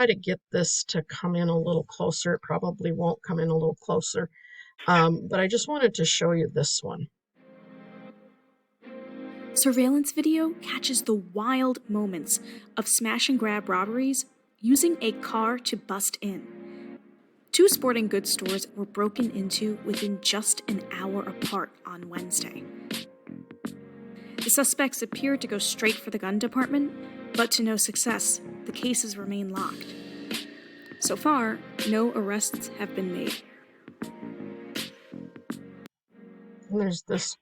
try to get this to come in a little closer. It probably won't come in a little closer, but I just wanted to show you this one. Surveillance video catches the wild moments of smash and grab robberies using a car to bust in. Two sporting goods stores were broken into within just an hour apart on Wednesday. The suspects appeared to go straight for the gun department, but to no success. The cases remain locked. So far, no arrests have been made. And there's this.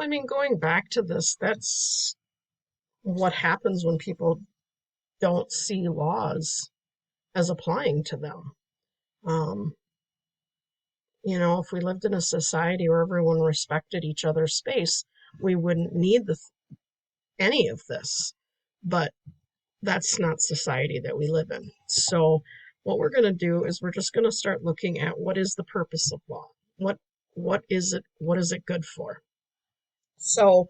I mean, going back to this, that's what happens when people don't see laws as applying to them. If we lived in a society where everyone respected each other's space, we wouldn't need any of this. But that's not society that we live in. So what we're going to do is we're just going to start looking at what is the purpose of law? What is it? What is it good for? So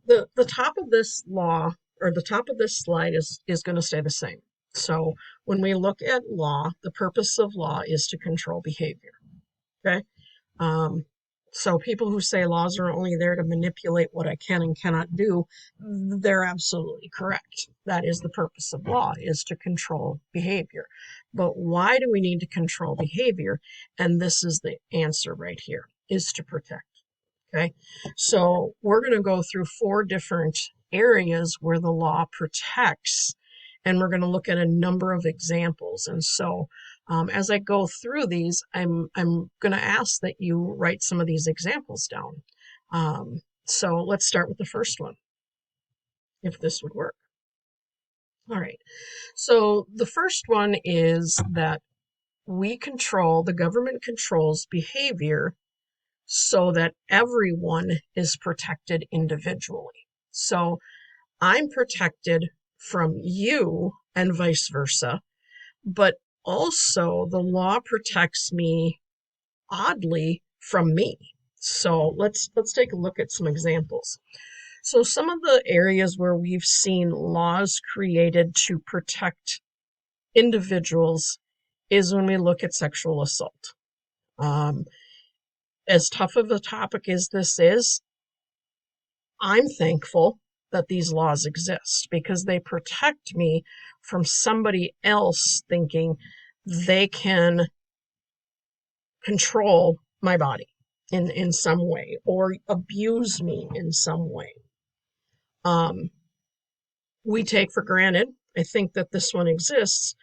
the top of this law, or the top of this slide, is going to stay the same. So when we look at law, the purpose of law is to control behavior. Okay. So people who say laws are only there to manipulate what I can and cannot do, they're absolutely correct. That is the purpose of law, is to control behavior. But why do we need to control behavior? And this is the answer right here, is to protect. Okay. So we're going to go through 4 different areas where the law protects, and we're going to look at a number of examples. And so as I go through these, I'm going to ask that you write some of these examples down. So let's start with the first one, if this would work. All right. So the first one is that the government controls behavior so that everyone is protected individually. So I'm protected from you and vice versa, but also the law protects me, oddly, from me. So let's take a look at some examples. So some of the areas where we've seen laws created to protect individuals is when we look at sexual assault. As tough of a topic as this is, I'm thankful that these laws exist because they protect me from somebody else thinking they can control my body in some way or abuse me in some way. We take for granted, I think, that this one exists.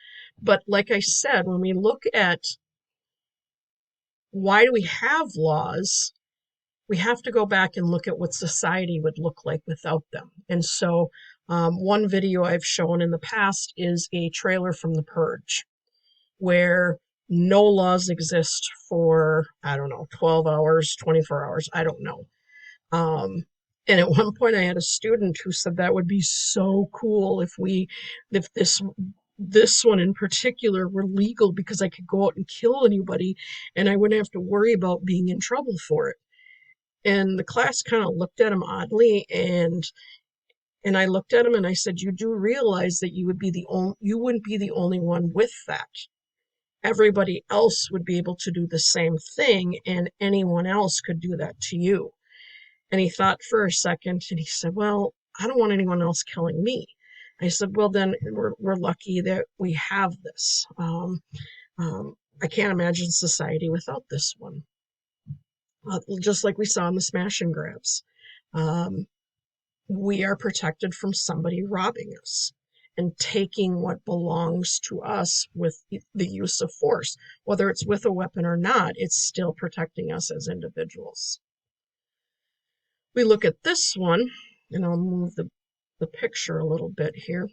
But like I said, when we look at why do we have laws, we have to go back and look at what society would look like without them. And so one video I've shown in the past is a trailer from The Purge, where no laws exist for, 12 hours, 24 hours, I don't know. And at one point I had a student who said that would be so cool if this one in particular were legal, because I could go out and kill anybody and I wouldn't have to worry about being in trouble for it. And the class kind of looked at him oddly, and I looked at him and I said, you do realize that you wouldn't be the only one with that. Everybody else would be able to do the same thing, and anyone else could do that to you. And he thought for a second and he said, well, I don't want anyone else killing me. I said, well, then we're lucky that we have this. I can't imagine society without this one. Just like we saw in the smash and grabs. We are protected from somebody robbing us and taking what belongs to us with the use of force. Whether it's with a weapon or not, it's still protecting us as individuals. We look at this one, and I'll move the picture a little bit here.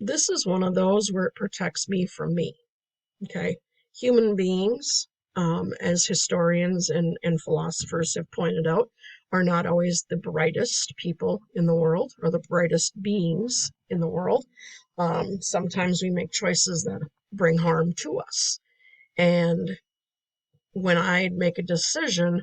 this is one of those where it protects me from me. Okay. Human beings, as historians and philosophers have pointed out, are not always the brightest people in the world or the brightest beings in the world. Sometimes we make choices that bring harm to us. And when I make a decision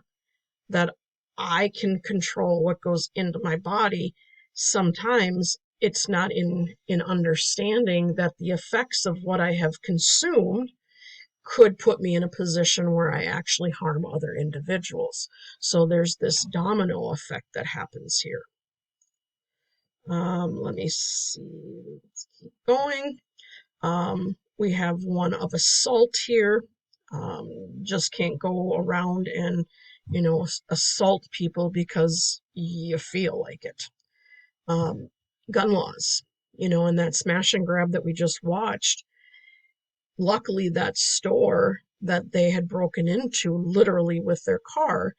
that I can control what goes into my body, sometimes it's not in understanding that the effects of what I have consumed could put me in a position where I actually harm other individuals. So there's this domino effect that happens here. Let me see. Let's keep going. We have one of assault here. Just can't go around and, assault people because you feel like it. Gun laws, and that smash and grab that we just watched. Luckily, that store that they had broken into literally with their car,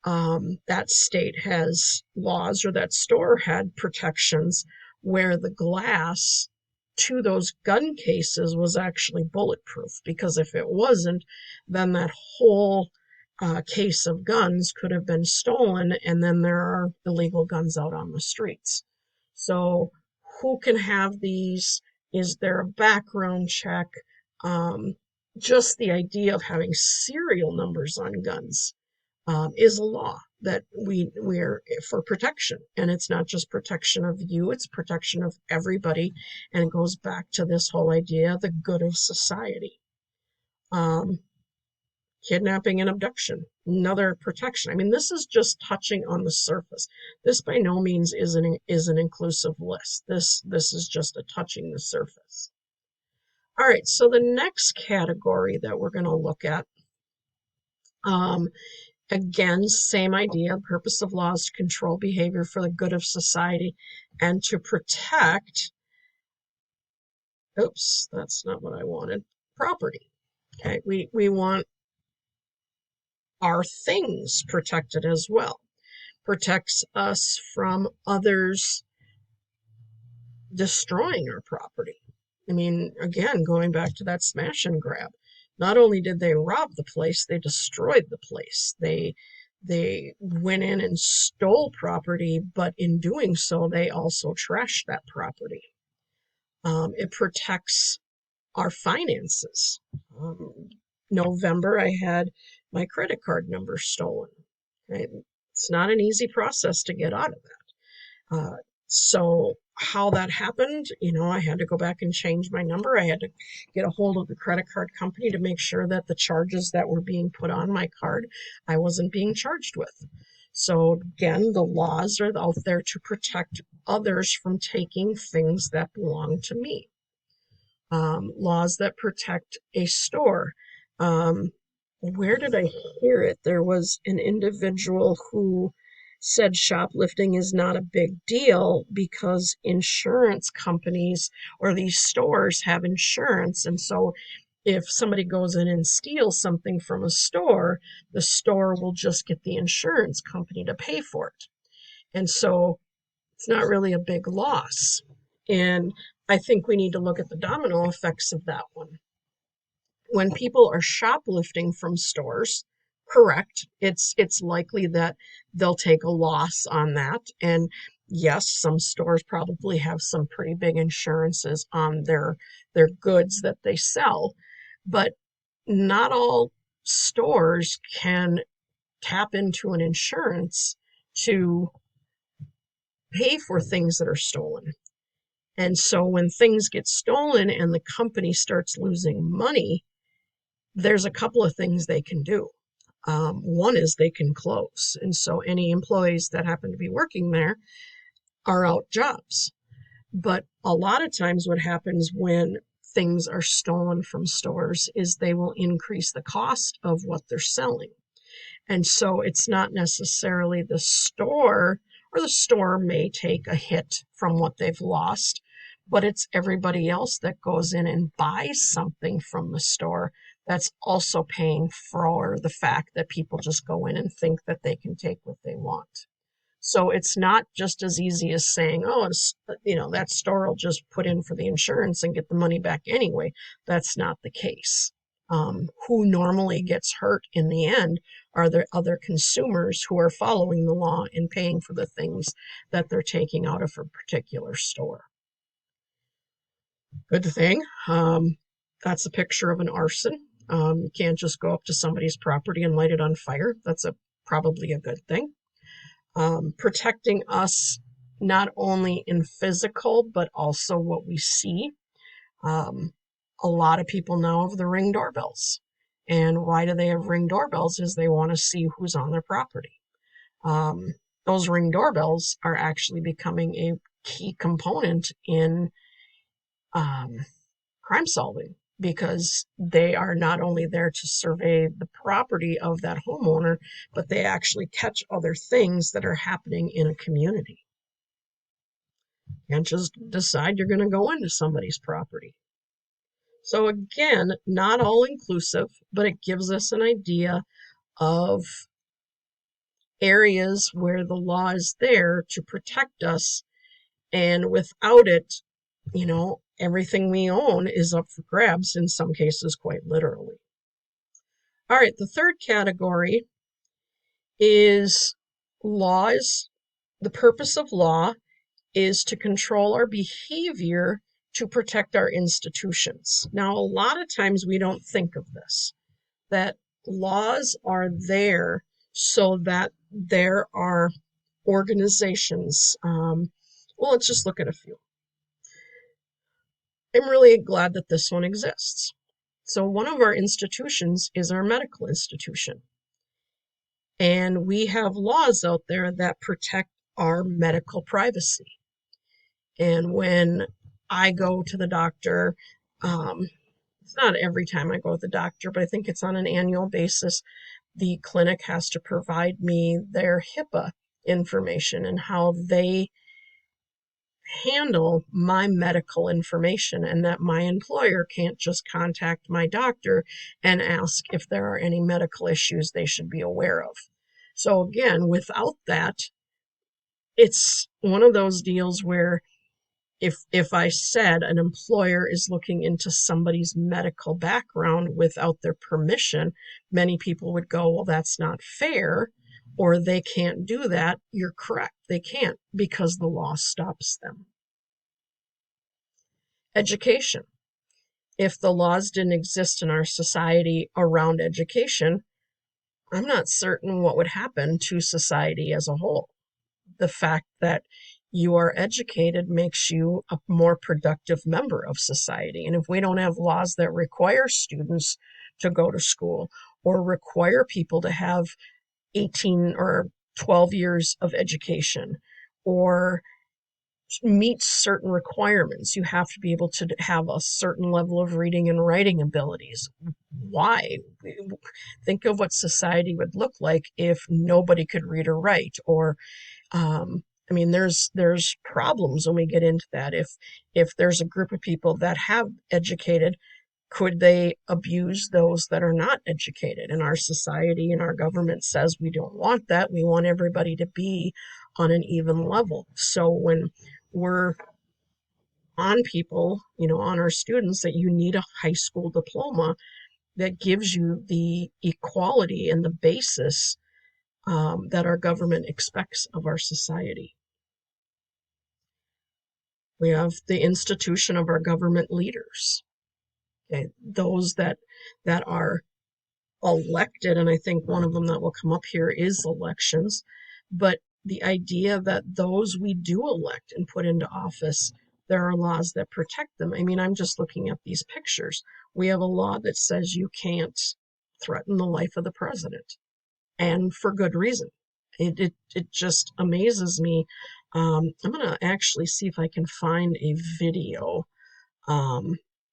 that state has laws, or that store had protections where the glass to those gun cases was actually bulletproof, because if it wasn't, then that whole case of guns could have been stolen, and then there are illegal guns out on the streets. So who can have these? Is there a background check? Just the idea of having serial numbers on guns is a law that we're for protection. And it's not just protection of you, it's protection of everybody. And it goes back to this whole idea, the good of society. Kidnapping and abduction, another protection. I mean, this is just touching on the surface. This by no means is an inclusive list. This is just a touching the surface. All right, so the next category that we're going to look at, again, same idea, purpose of laws to control behavior for the good of society and to protect, oops, that's not what I wanted, property. Okay, we want our things protected as well. Protects us from others destroying our property. I mean, again, going back to that smash and grab, not only did they rob the place, they destroyed the place. They went in and stole property, but in doing so, they also trashed that property. It protects our finances. November, I had my credit card number stolen. Right? It's not an easy process to get out of that. So how that happened, I had to go back and change my number. I had to get a hold of the credit card company to make sure that the charges that were being put on my card, I wasn't being charged with. So again, the laws are out there to protect others from taking things that belong to me. Laws that protect a store. Where did I hear it? There was an individual who said shoplifting is not a big deal because insurance companies or these stores have insurance. And so if somebody goes in and steals something from a store, the store will just get the insurance company to pay for it. And so it's not really a big loss. And I think we need to look at the domino effects of that one. When people are shoplifting from stores, correct, it's likely that they'll take a loss on that. And yes, some stores probably have some pretty big insurances on their goods that they sell, but not all stores can tap into an insurance to pay for things that are stolen. And so when things get stolen and the company starts losing money, there's a couple of things they can do. One is they can close. And so any employees that happen to be working there are out jobs. But a lot of times what happens when things are stolen from stores is they will increase the cost of what they're selling. And so it's not necessarily the store, or the store may take a hit from what they've lost, but it's everybody else that goes in and buys something from the store that's also paying for the fact that people just go in and think that they can take what they want. So it's not just as easy as saying, oh, that store will just put in for the insurance and get the money back anyway. That's not the case. Who normally gets hurt in the end are the other consumers who are following the law and paying for the things that they're taking out of a particular store. Good thing. That's a picture of an arson. You can't just go up to somebody's property and light it on fire. That's probably a good thing. Protecting us not only in physical, but also what we see. A lot of people now have the Ring doorbells. And why do they have Ring doorbells? Is they want to see who's on their property. Those Ring doorbells are actually becoming a key component in crime solving, because they are not only there to survey the property of that homeowner, but they actually catch other things that are happening in a community. You can't just decide you're going to go into somebody's property. So again, not all inclusive, but it gives us an idea of areas where the law is there to protect us, and without it, everything we own is up for grabs, in some cases quite literally. All right, the third category is laws. The purpose of law is to control our behavior to protect our institutions. Now, a lot of times we don't think of this, that laws are there so that there are organizations. Let's just look at a few. I'm really glad that this one exists. So one of our institutions is our medical institution. And we have laws out there that protect our medical privacy. And when I go to the doctor, it's not every time I go to the doctor, but I think it's on an annual basis, the clinic has to provide me their HIPAA information and how they handle my medical information, and that my employer can't just contact my doctor and ask if there are any medical issues they should be aware of. So again, without that, it's one of those deals where if I said an employer is looking into somebody's medical background without their permission, many people would go, well, that's not fair, or they can't do that. You're correct. They can't, because the law stops them. Education. If the laws didn't exist in our society around education, I'm not certain what would happen to society as a whole. The fact that you are educated makes you a more productive member of society. And if we don't have laws that require students to go to school, or require people to have 18 or 12 years of education, or meet certain requirements, you have to be able to have a certain level of reading and writing abilities. Why? Think of what society would look like if nobody could read or write, or there's problems when we get into that. If there's a group of people that have educated, could they abuse those that are not educated? And our society and our government says we don't want that. We want everybody to be on an even level. So when we're on people, on our students, that you need a high school diploma that gives you the equality and the basis that our government expects of our society. We have the institution of our government leaders, okay? Those that are elected, and I think one of them that will come up here is elections, but the idea that those we do elect and put into office, there are laws that protect them. I'm just looking at these pictures. We have a law that says you can't threaten the life of the president, and for good reason. It just amazes me. I'm going to actually see if I can find a video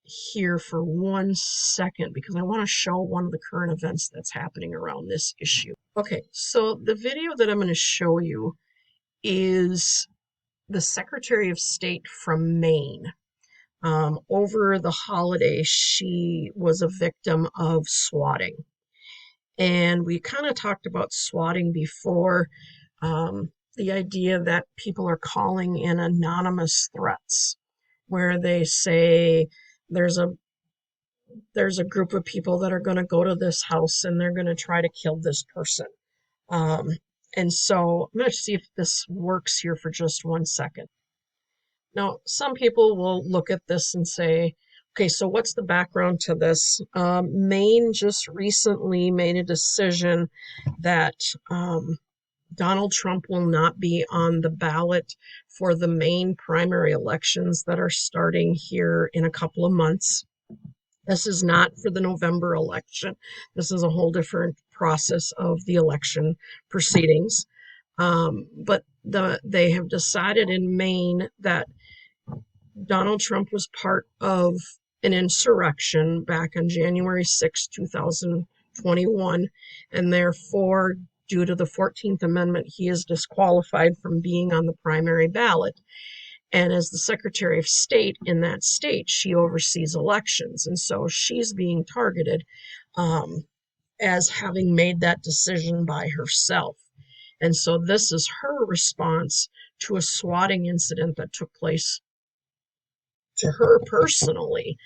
here for 1 second, because I want to show one of the current events that's happening around this issue. Okay, so the video that I'm going to show you is the Secretary of State from Maine. Over the holiday, she was a victim of swatting. And we kind of talked about swatting before. the idea that people are calling in anonymous threats, where they say there's a group of people that are going to go to this house and they're going to try to kill this person. Um, and so I'm going to see if this works here for just 1 second. Now, some people will look at this and say, okay, so what's the background to this? Maine just recently made a decision that Donald Trump will not be on the ballot for the Maine primary elections that are starting here in a couple of months. This is not for the November election. This is a whole different process of the election proceedings. But they have decided in Maine that Donald Trump was part of an insurrection back on January 6, 2021, and therefore, due to the 14th Amendment, he is disqualified from being on the primary ballot. And as the Secretary of State in that state, she oversees elections. And so she's being targeted as having made that decision by herself. And so this is her response to a swatting incident that took place to her personally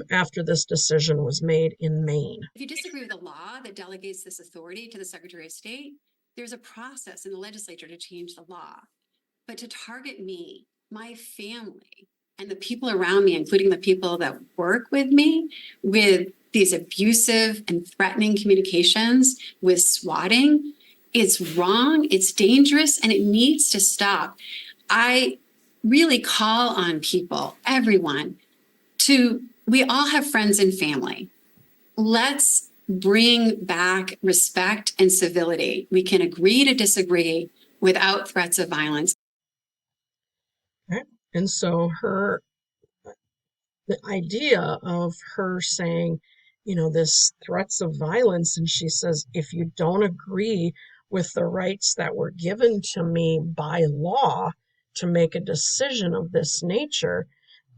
after this decision was made in Maine. If you disagree with a law that delegates this authority to the Secretary of State, there's a process in the legislature to change the law. But to target me, my family, and the people around me, including the people that work with me, with these abusive and threatening communications, with swatting, it's wrong, it's dangerous, and it needs to stop. I really call on people, everyone, we all have friends and family. Let's bring back respect and civility. We can agree to disagree without threats of violence. Okay. And so the idea of her saying, this threats of violence, and she says, if you don't agree with the rights that were given to me by law to make a decision of this nature,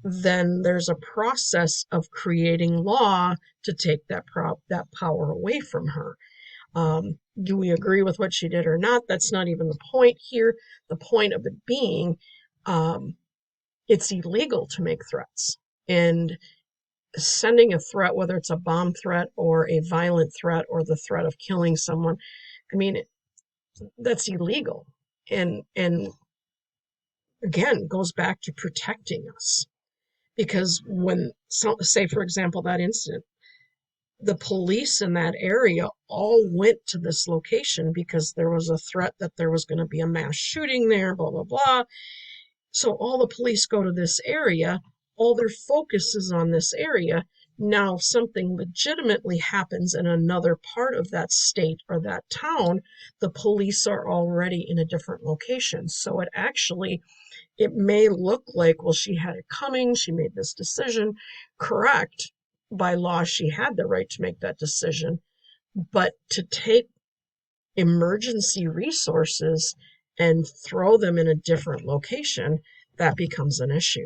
then there's a process of creating law to take that power away from her. Do we agree with what she did or not? That's not even the point here. The point of it being, it's illegal to make threats. And sending a threat, whether it's a bomb threat or a violent threat or the threat of killing someone, that's illegal. And again, goes back to protecting us. Because when, say, for example, that incident, the police in that area all went to this location because there was a threat that there was going to be a mass shooting there, blah, blah, blah. So all the police go to this area. All their focus is on this area. Now, if something legitimately happens in another part of that state or that town, the police are already in a different location. So it may look like, well, she had it coming, she made this decision. Correct. By law, she had the right to make that decision. But to take emergency resources and throw them in a different location, that becomes an issue.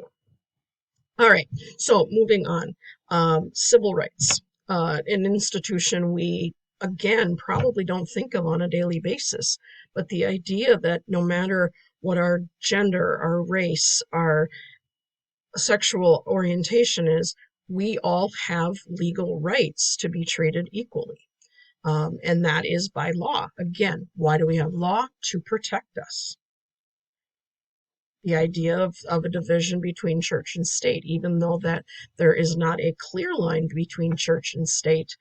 All right, so moving on. Civil rights, an institution we, again, probably don't think of on a daily basis. But the idea that no matter what our gender, our race, our sexual orientation is, we all have legal rights to be treated equally. And that is by law. Again, why do we have law? To protect us. The idea of a division between church and state, even though that there is not a clear line between church and state,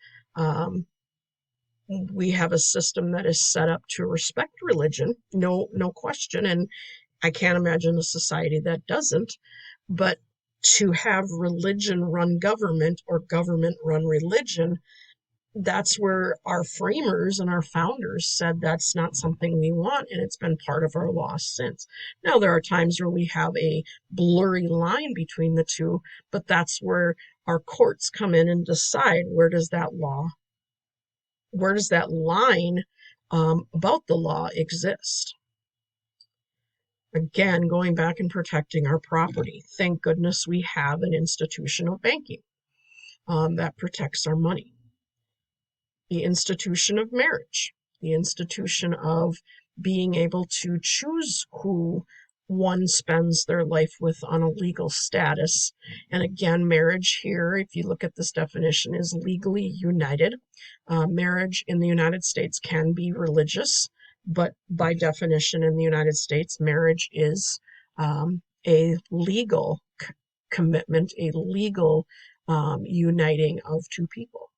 we have a system that is set up to respect religion, no question, and I can't imagine a society that doesn't. But to have religion run government or government run religion, that's where our framers and our founders said that's not something we want, and it's been part of our law since. Now, there are times where we have a blurry line between the two, but that's where our courts come in and decide where does that line about the law exist. Again, going back and protecting our property. Thank goodness we have an institution of banking that protects our money. The institution of marriage, the institution of being able to choose who one spends their life with on a legal status. And again, marriage here, if you look at this definition, is legally united. Marriage in the United States can be religious, but by definition in the United States, marriage is a legal commitment, a legal uniting of two people.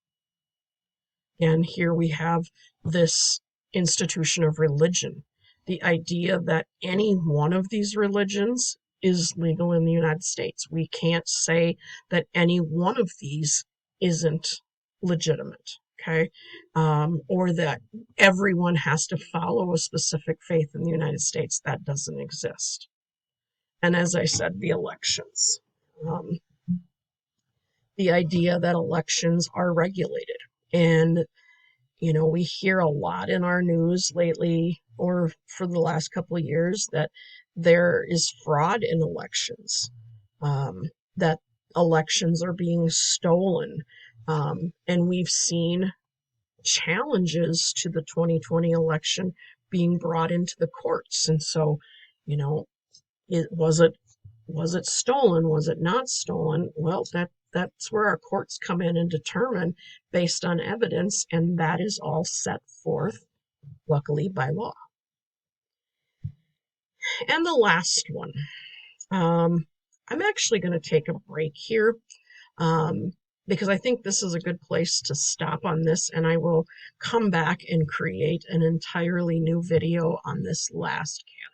And here we have this institution of religion. The idea that any one of these religions is legal in the United States. We can't say that any one of these isn't legitimate, okay? Or that everyone has to follow a specific faith in the United States. That doesn't exist. And as I said, the elections. The idea that elections are regulated. And we hear a lot in our news lately, or for the last couple of years, that there is fraud in elections, that elections are being stolen. And we've seen challenges to the 2020 election being brought into the courts. And so, was it stolen? Was it not stolen? Well, that's where our courts come in and determine based on evidence, and that is all set forth, luckily, by law. And the last one, I'm actually going to take a break here because I think this is a good place to stop on this, and I will come back and create an entirely new video on this last category.